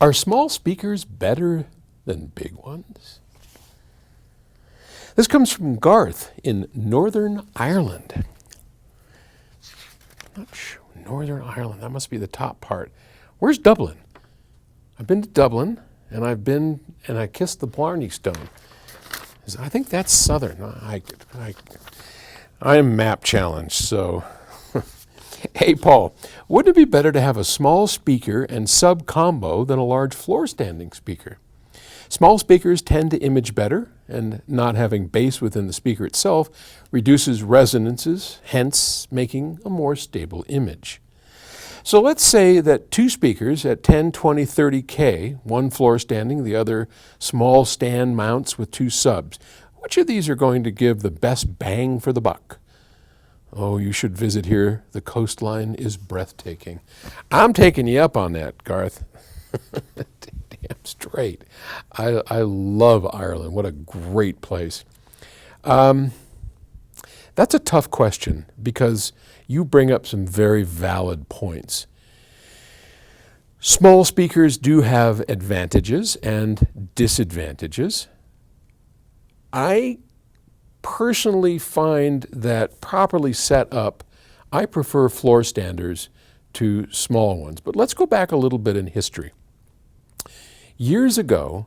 Are small speakers better than big ones? This comes from Garth in Northern Ireland. I'm not sure. Northern Ireland, that must be the top part. Where's Dublin? I've been to Dublin, and I kissed the Blarney Stone. I think that's southern. I am map challenged, so. Hey, Paul, wouldn't it be better to have a small speaker and sub combo than a large floor standing speaker? Small speakers tend to image better, and not having bass within the speaker itself reduces resonances, hence making a more stable image. So let's say that two speakers at 10, 20, 30K, one floor standing, the other small stand mounts with two subs. Which of these are going to give the best bang for the buck? Oh, you should visit here. The coastline is breathtaking. I'm taking you up on that, Garth. Damn straight. I love Ireland. What a great place. That's a tough question because you bring up some very valid points. Small speakers do have advantages and disadvantages. I personally find that properly set up, I prefer floor standers to small ones. But let's go back a little bit in history. Years ago,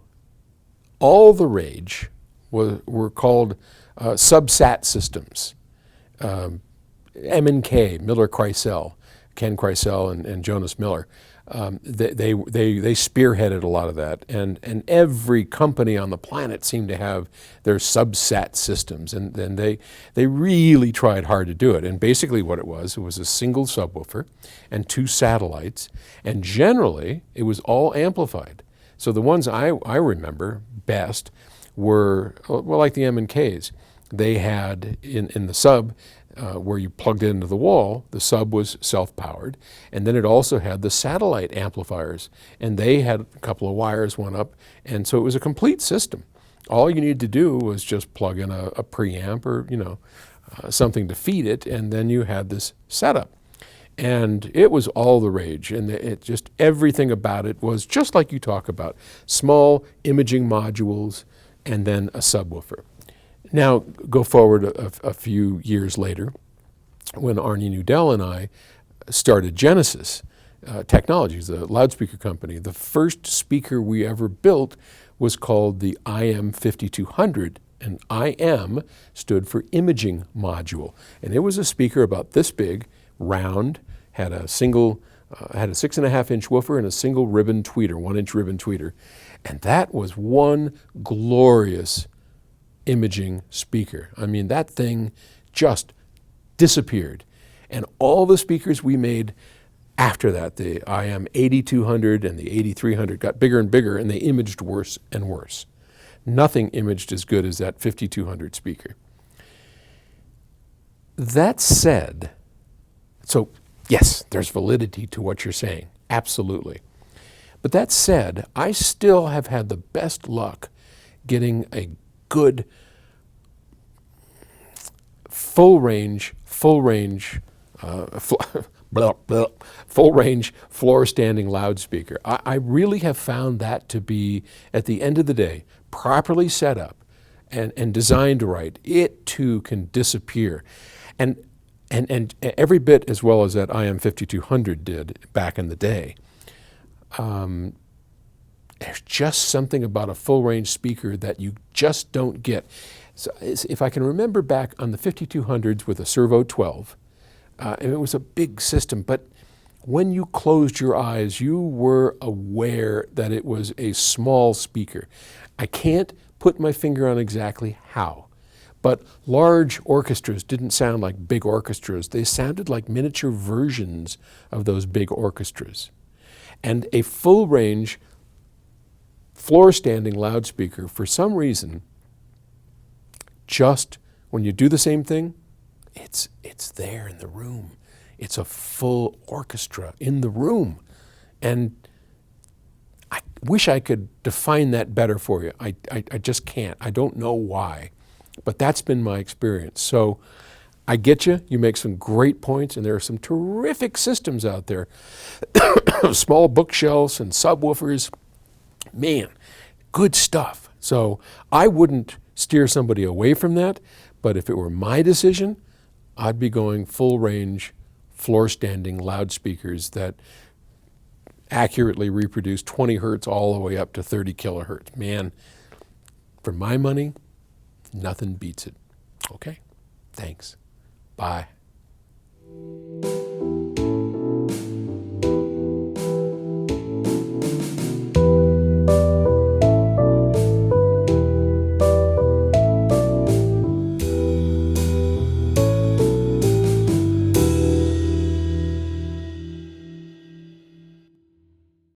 all the rage were called subsat systems. M&K, Miller Kreisel, Ken Kreisel and Jonas Miller, they spearheaded a lot of that, and every company on the planet seemed to have their subsat systems, and they really tried hard to do it. And basically what it was a single subwoofer and two satellites, and generally it was all amplified. So the ones I remember best were, well, like the M&Ks. They had in the sub, where you plugged it into the wall, the sub was self-powered, and then it also had the satellite amplifiers, and they had a couple of wires, one up, and so it was a complete system. All you needed to do was just plug in a preamp or something to feed it, and then you had this setup. And it was all the rage, and it just everything about it was just like you talk about, small imaging modules and then a subwoofer. Now, go forward a few years later, when Arnie Nudell and I started Genesis Technologies, the loudspeaker company. The first speaker we ever built was called the IM5200, and IM stood for imaging module. And it was a speaker about this big, round, had a 6.5-inch woofer and a single ribbon tweeter, 1-inch ribbon tweeter. And that was one glorious imaging speaker. I mean, that thing just disappeared. And all the speakers we made after that, the IM 8200 and the 8300, got bigger and bigger, and they imaged worse and worse. Nothing imaged as good as that 5200 speaker. That said, so yes, there's validity to what you're saying, absolutely. But that said, I still have had the best luck getting a good full range floor standing loudspeaker. I really have found that to be, at the end of the day, properly set up and designed right. It too can disappear, and every bit as well as that IM 5200 did back in the day. There's just something about a full-range speaker that you just don't get. So if I can remember back on the 5200s with a Servo 12, and it was a big system, but when you closed your eyes, you were aware that it was a small speaker. I can't put my finger on exactly how, but large orchestras didn't sound like big orchestras. They sounded like miniature versions of those big orchestras. And a full-range floor-standing loudspeaker, for some reason, just when you do the same thing, it's there in the room. It's a full orchestra in the room. And I wish I could define that better for you. I just can't. I don't know why. But that's been my experience. So I get you. You make some great points, and there are some terrific systems out there. Small bookshelves and subwoofers. Man, good stuff. So I wouldn't steer somebody away from that, but if it were my decision, I'd be going full range, floor standing loudspeakers that accurately reproduce 20 hertz all the way up to 30 kilohertz. Man, for my money, nothing beats it. Okay, thanks. Bye.